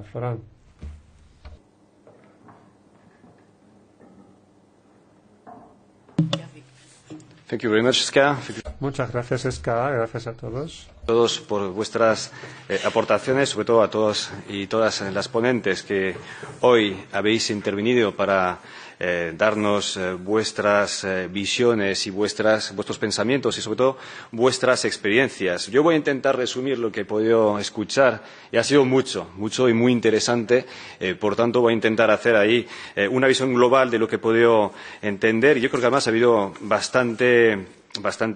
Fran. Thank you very much, Ska. Muchas gracias, Ska. Gracias a todos. Todos por vuestras aportaciones, sobre todo a todos y todas las ponentes que hoy habéis intervenido para darnos vuestras visiones y vuestros pensamientos y sobre todo vuestras experiencias. Yo voy a intentar resumir lo que he podido escuchar y ha sido mucho y muy interesante. Por tanto, voy a intentar hacer ahí una visión global de lo que he podido entender. Y yo creo que además ha habido bastante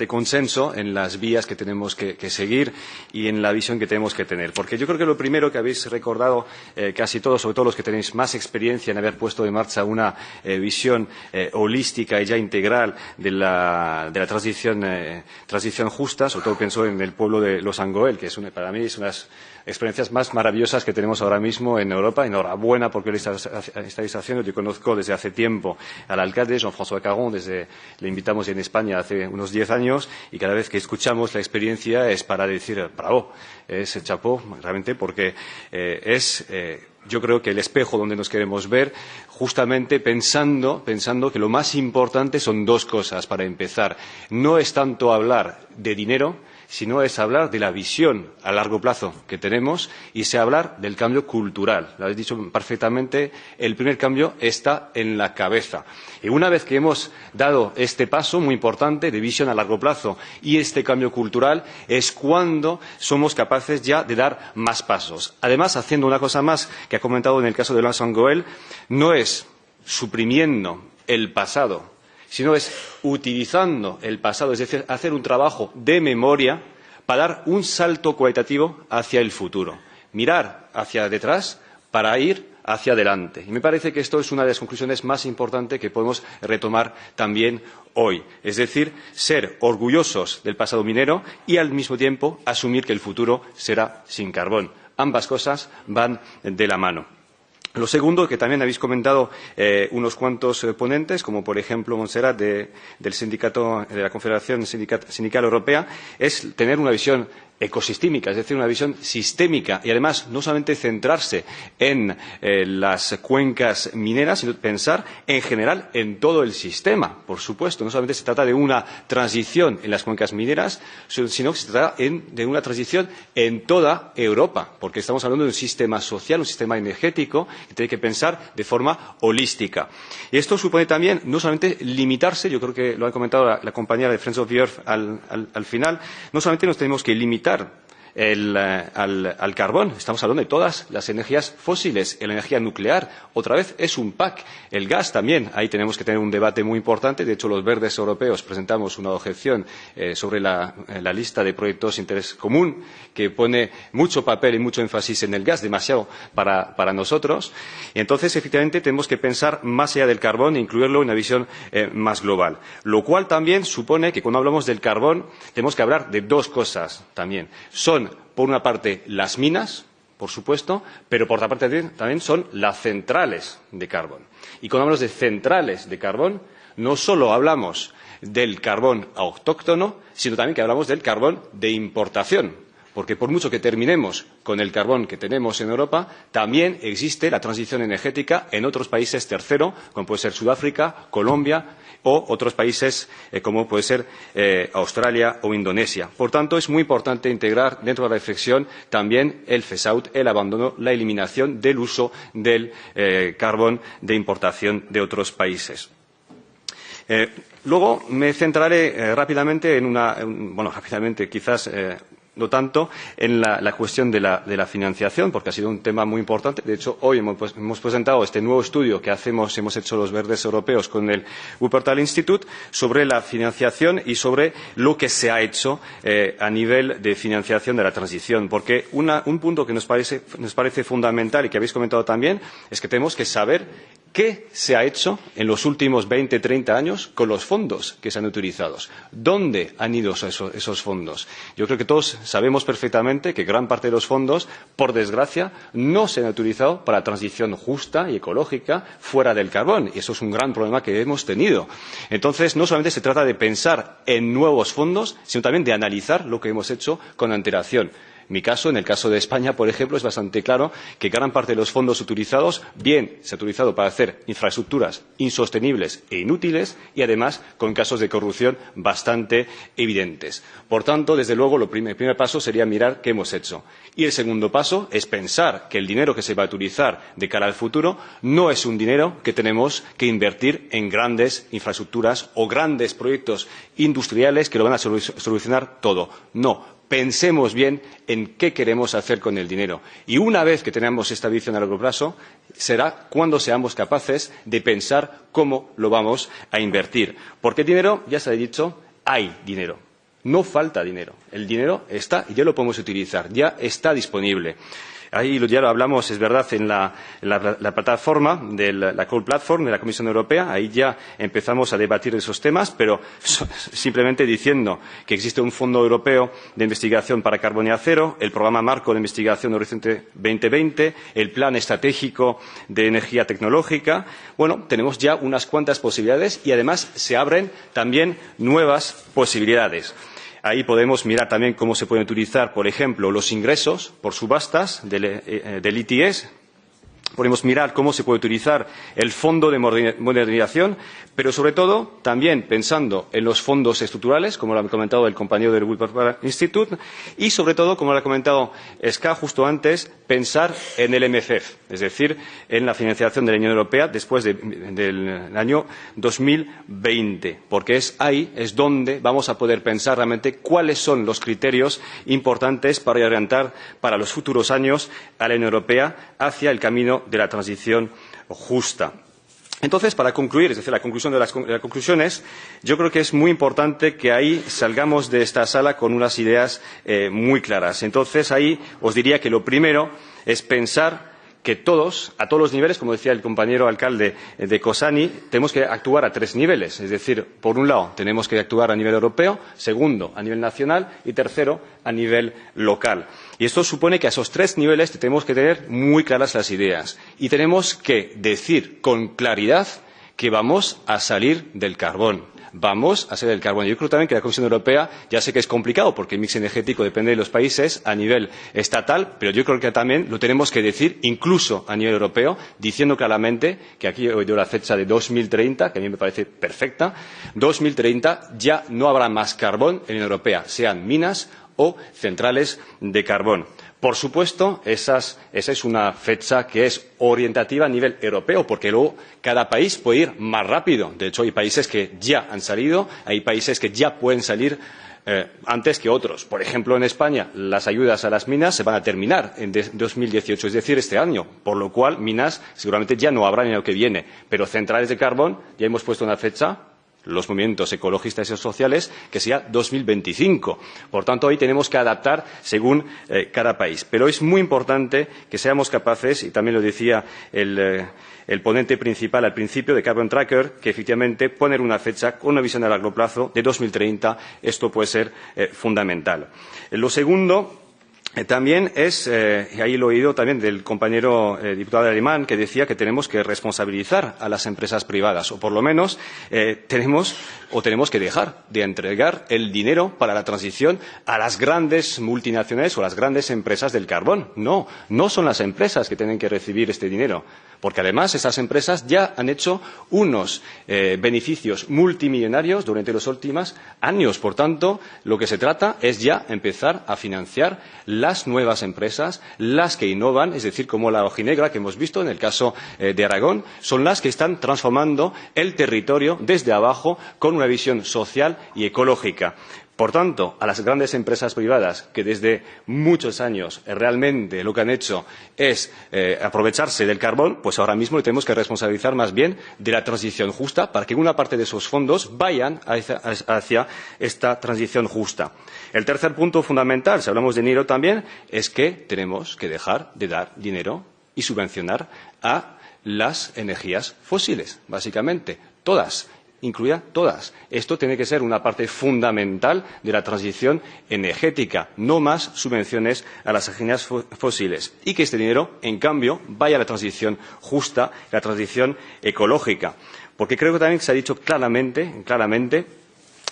consenso en las vías que tenemos que seguir y en la visión que tenemos que tener. Porque yo creo que lo primero que habéis recordado casi todos, sobre todo los que tenéis más experiencia en haber puesto en marcha una visión holística y ya integral de la transición justa, sobre todo pienso en el pueblo de Los Angoel, que para mí es una de las experiencias más maravillosas que tenemos ahora mismo en Europa. Enhorabuena porque lo estáis haciendo. Yo conozco desde hace tiempo al alcalde, Jean-François Caron, le invitamos en España hace unos 10 años y cada vez que escuchamos la experiencia es para decir bravo, es chapó realmente porque yo creo que el espejo donde nos queremos ver, justamente pensando que lo más importante son dos cosas para empezar. No es tanto hablar de dinero, sino es hablar de la visión a largo plazo que tenemos y es hablar del cambio cultural. Lo habéis dicho perfectamente, el primer cambio está en la cabeza. Y una vez que hemos dado este paso muy importante de visión a largo plazo y este cambio cultural, es cuando somos capaces ya de dar más pasos. Además, haciendo una cosa más que ha comentado en el caso de Los Angoel, no es suprimiendo el pasado, sino es utilizando el pasado, es decir, hacer un trabajo de memoria para dar un salto cualitativo hacia el futuro. Mirar hacia detrás para ir hacia adelante. Y me parece que esto es una de las conclusiones más importantes que podemos retomar también hoy. Es decir, ser orgullosos del pasado minero y al mismo tiempo asumir que el futuro será sin carbón. Ambas cosas van de la mano. Lo segundo, que también habéis comentado unos cuantos ponentes, como por ejemplo Montserrat del sindicato de la Confederación Sindical Europea, es tener una visión ecosistémica, es decir, una visión sistémica y además no solamente centrarse en las cuencas mineras, sino pensar en general en todo el sistema, por supuesto. No solamente se trata de una transición en las cuencas mineras, sino que se trata de una transición en toda Europa, porque estamos hablando de un sistema social, un sistema energético que tiene que pensar de forma holística. Y esto supone también no solamente limitarse, yo creo que lo ha comentado la compañera de Friends of the Earth al final, no solamente nos tenemos que limitar al carbón. Estamos hablando de todas las energías fósiles, la energía nuclear. Otra vez es un pack. El gas también. Ahí tenemos que tener un debate muy importante. De hecho, los verdes europeos presentamos una objeción sobre la lista de proyectos de interés común que pone mucho papel y mucho énfasis en el gas, demasiado para nosotros. Y entonces, efectivamente, tenemos que pensar más allá del carbón e incluirlo en una visión más global. Lo cual también supone que cuando hablamos del carbón tenemos que hablar de dos cosas también. Son, por una parte, las minas, por supuesto, pero por otra parte también son las centrales de carbón. Y cuando hablamos de centrales de carbón, no solo hablamos del carbón autóctono, sino también que hablamos del carbón de importación. Porque por mucho que terminemos con el carbón que tenemos en Europa, también existe la transición energética en otros países tercero, como puede ser Sudáfrica, Colombia o otros países como puede ser Australia o Indonesia. Por tanto, es muy importante integrar dentro de la reflexión también el phase out, el abandono, la eliminación del uso del carbón de importación de otros países. Luego me centraré rápidamente rápidamente quizás no tanto en la cuestión de la financiación, porque ha sido un tema muy importante. De hecho, hoy hemos presentado este nuevo estudio que hemos hecho los verdes europeos con el Wuppertal Institute sobre la financiación y sobre lo que se ha hecho a nivel de financiación de la transición. Porque un punto que nos parece fundamental y que habéis comentado también es que tenemos que saber qué se ha hecho en los últimos 20, 30 años con los fondos que se han utilizado. ¿Dónde han ido esos fondos? Yo creo que todos sabemos perfectamente que gran parte de los fondos, por desgracia, no se han utilizado para la transición justa y ecológica fuera del carbón. Y eso es un gran problema que hemos tenido. Entonces, no solamente se trata de pensar en nuevos fondos, sino también de analizar lo que hemos hecho con antelación. mi caso, en el caso de España, por ejemplo, es bastante claro que gran parte de los fondos utilizados bien se ha utilizado para hacer infraestructuras insostenibles e inútiles y, además, con casos de corrupción bastante evidentes. Por tanto, desde luego, el primer paso sería mirar qué hemos hecho. Y el segundo paso es pensar que el dinero que se va a utilizar de cara al futuro no es un dinero que tenemos que invertir en grandes infraestructuras o grandes proyectos industriales que lo van a solucionar todo. No, pensemos bien en qué queremos hacer con el dinero. Y una vez que tenemos esta visión a largo plazo, será cuando seamos capaces de pensar cómo lo vamos a invertir. Porque dinero, ya se ha dicho, hay dinero. No falta dinero. El dinero está y ya lo podemos utilizar, ya está disponible. Ahí ya lo hablamos, es verdad, en la plataforma de la Call Platform de la Comisión Europea. Ahí ya empezamos a debatir esos temas, pero simplemente diciendo que existe un Fondo Europeo de Investigación para Carbono Cero, el Programa Marco de Investigación Horizonte 2020, el Plan Estratégico de Energía Tecnológica. Bueno, tenemos ya unas cuantas posibilidades y, además, se abren también nuevas posibilidades. Ahí podemos mirar también cómo se pueden utilizar, por ejemplo, los ingresos por subastas del ITS. Podemos mirar cómo se puede utilizar el Fondo de Modernización, pero sobre todo también pensando en los fondos estructurales, como lo ha comentado el compañero del Wilber Institute, y sobre todo, como lo ha comentado Ska justo antes, pensar en el MFF, es decir, en la financiación de la Unión Europea después del año 2020, porque ahí es donde vamos a poder pensar realmente cuáles son los criterios importantes para orientar para los futuros años a la Unión Europea hacia el camino de la transición justa. Entonces, para concluir, es decir, la conclusión de las conclusiones, yo creo que es muy importante que ahí salgamos de esta sala con unas ideas muy claras. Entonces, ahí os diría que lo primero es pensar que todos, a todos los niveles, como decía el compañero alcalde de Kozani, tenemos que actuar a 3 niveles. Es decir, por un lado, tenemos que actuar a nivel europeo, segundo, a nivel nacional y tercero, a nivel local. Y esto supone que a esos 3 niveles tenemos que tener muy claras las ideas y tenemos que decir con claridad que vamos a salir del carbón. Vamos a salir del carbón. Yo creo también que la Comisión Europea, ya sé que es complicado porque el mix energético depende de los países a nivel estatal, pero yo creo que también lo tenemos que decir incluso a nivel europeo, diciendo claramente que aquí he oído la fecha de 2030, que a mí me parece perfecta. 2030 ya no habrá más carbón en la Unión Europea, sean minas o centrales de carbón. Por supuesto, esa es una fecha que es orientativa a nivel europeo, porque luego cada país puede ir más rápido. De hecho, hay países que ya han salido, hay países que ya pueden salir antes que otros. Por ejemplo, en España, las ayudas a las minas se van a terminar en 2018, es decir, este año, por lo cual minas seguramente ya no habrá en el año que viene. Pero centrales de carbón, ya hemos puesto una fecha, los movimientos ecologistas y sociales, que sea 2025. Por tanto, ahí tenemos que adaptar según cada país. Pero es muy importante que seamos capaces, y también lo decía el ponente principal al principio de Carbon Tracker, que efectivamente poner una fecha con una visión a largo plazo de 2030, esto puede ser fundamental. Lo segundo también es, y ahí lo he oído también del compañero diputado alemán, que decía que tenemos que responsabilizar a las empresas privadas, o por lo menos tenemos que dejar de entregar el dinero para la transición a las grandes multinacionales o las grandes empresas del carbón. No, no son las empresas que tienen que recibir este dinero, porque además esas empresas ya han hecho unos beneficios multimillonarios durante los últimos años. Por tanto, lo que se trata es ya empezar a financiar las nuevas empresas, las que innovan, es decir, como la Ojinegra que hemos visto en el caso de Aragón, son las que están transformando el territorio desde abajo con una visión social y ecológica. Por tanto, a las grandes empresas privadas que desde muchos años realmente lo que han hecho es aprovecharse del carbón, pues ahora mismo le tenemos que responsabilizar más bien de la transición justa para que una parte de esos fondos vayan hacia esta transición justa. El tercer punto fundamental, si hablamos de dinero también, es que tenemos que dejar de dar dinero y subvencionar a las energías fósiles, básicamente, todas. Incluida todas. Esto tiene que ser una parte fundamental de la transición energética. No más subvenciones a las energías fósiles. Y que este dinero, en cambio, vaya a la transición justa, la transición ecológica. Porque creo que también se ha dicho claramente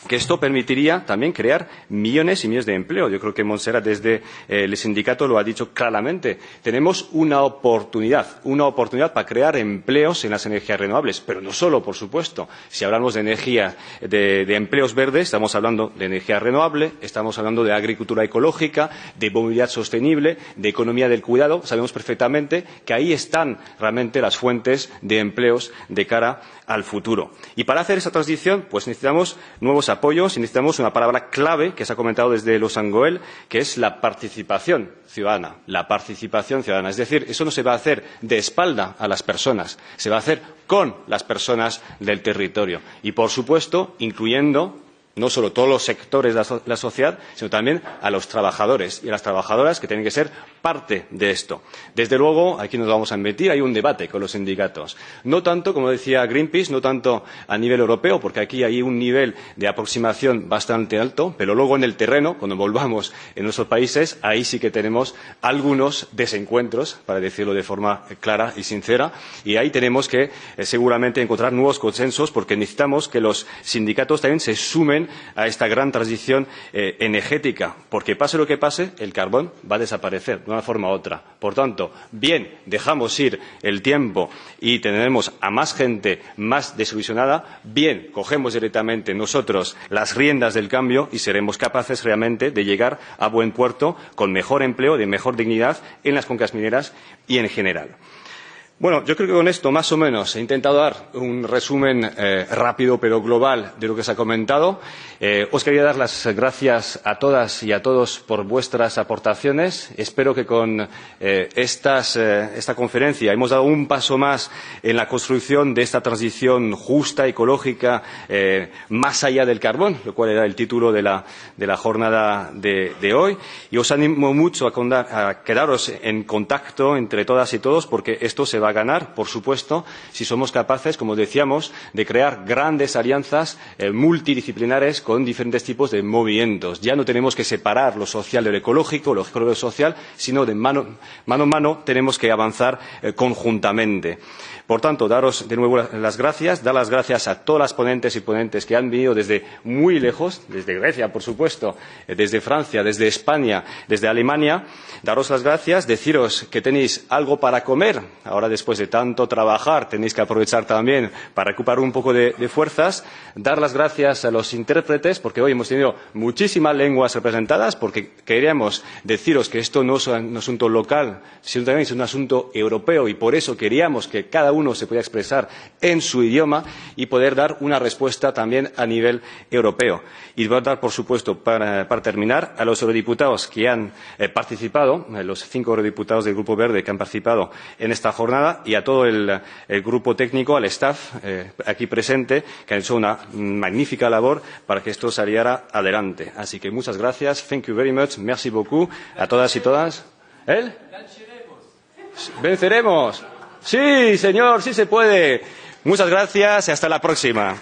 que esto permitiría también crear millones y millones de empleo. Yo creo que Montserrat desde el sindicato lo ha dicho claramente. Tenemos una oportunidad para crear empleos en las energías renovables, pero no solo, por supuesto. Si hablamos de energía, de empleos verdes, estamos hablando de energía renovable, estamos hablando de agricultura ecológica, de movilidad sostenible, de economía del cuidado. Sabemos perfectamente que ahí están realmente las fuentes de empleos de cara al futuro. Y para hacer esa transición, pues necesitamos nuevos apoyos y necesitamos una palabra clave que se ha comentado desde Los Angoel, que es la participación ciudadana. La participación ciudadana. Es decir, eso no se va a hacer de espalda a las personas, se va a hacer con las personas del territorio. Y, por supuesto, incluyendo no solo todos los sectores de la sociedad, sino también a los trabajadores y a las trabajadoras que tienen que ser parte de esto. Desde luego, aquí nos vamos a meter, hay un debate con los sindicatos. No tanto, como decía Greenpeace, no tanto a nivel europeo, porque aquí hay un nivel de aproximación bastante alto, pero luego en el terreno, cuando volvamos en nuestros países, ahí sí que tenemos algunos desencuentros, para decirlo de forma clara y sincera, y ahí tenemos que seguramente encontrar nuevos consensos, porque necesitamos que los sindicatos también se sumen a esta gran transición energética, porque pase lo que pase, el carbón va a desaparecer de una forma u otra. Por tanto, bien dejamos ir el tiempo y tenemos a más gente más desilusionada, bien cogemos directamente nosotros las riendas del cambio y seremos capaces realmente de llegar a buen puerto con mejor empleo, de mejor dignidad en las cuencas mineras y en general. Bueno, yo creo que con esto, más o menos, he intentado dar un resumen rápido pero global de lo que se ha comentado. Os quería dar las gracias a todas y a todos por vuestras aportaciones. Espero que con esta conferencia hemos dado un paso más en la construcción de esta transición justa, ecológica, más allá del carbón, lo cual era el título de la jornada de hoy. Y os animo mucho a quedaros en contacto entre todas y todos, porque esto se va a ganar, por supuesto, si somos capaces, como decíamos, de crear grandes alianzas multidisciplinares con diferentes tipos de movimientos. Ya no tenemos que separar lo social de lo ecológico, lo ecológico de lo social, sino de mano a mano tenemos que avanzar conjuntamente. Por tanto, daros de nuevo las gracias, dar las gracias a todas las ponentes y ponentes que han venido desde muy lejos, desde Grecia, por supuesto, desde Francia, desde España, desde Alemania. Daros las gracias, deciros que tenéis algo para comer. Ahora, después de tanto trabajar, tenéis que aprovechar también para recuperar un poco de fuerzas. Dar las gracias a los intérpretes, porque hoy hemos tenido muchísimas lenguas representadas, porque queríamos deciros que esto no es un asunto local, sino también es un asunto europeo, y por eso queríamos que cada uno se pudiera expresar en su idioma y poder dar una respuesta también a nivel europeo. Y voy a dar, por supuesto, para terminar, a los eurodiputados que han participado, los 5 eurodiputados del Grupo Verde que han participado en esta jornada, y a todo el grupo técnico, al staff aquí presente, que han hecho una magnífica labor para que esto saliera adelante. Así que muchas gracias. Thank you very much. Merci beaucoup a todas y todas. ¿Eh? ¡Venceremos! Sí, señor, sí se puede. Muchas gracias y hasta la próxima.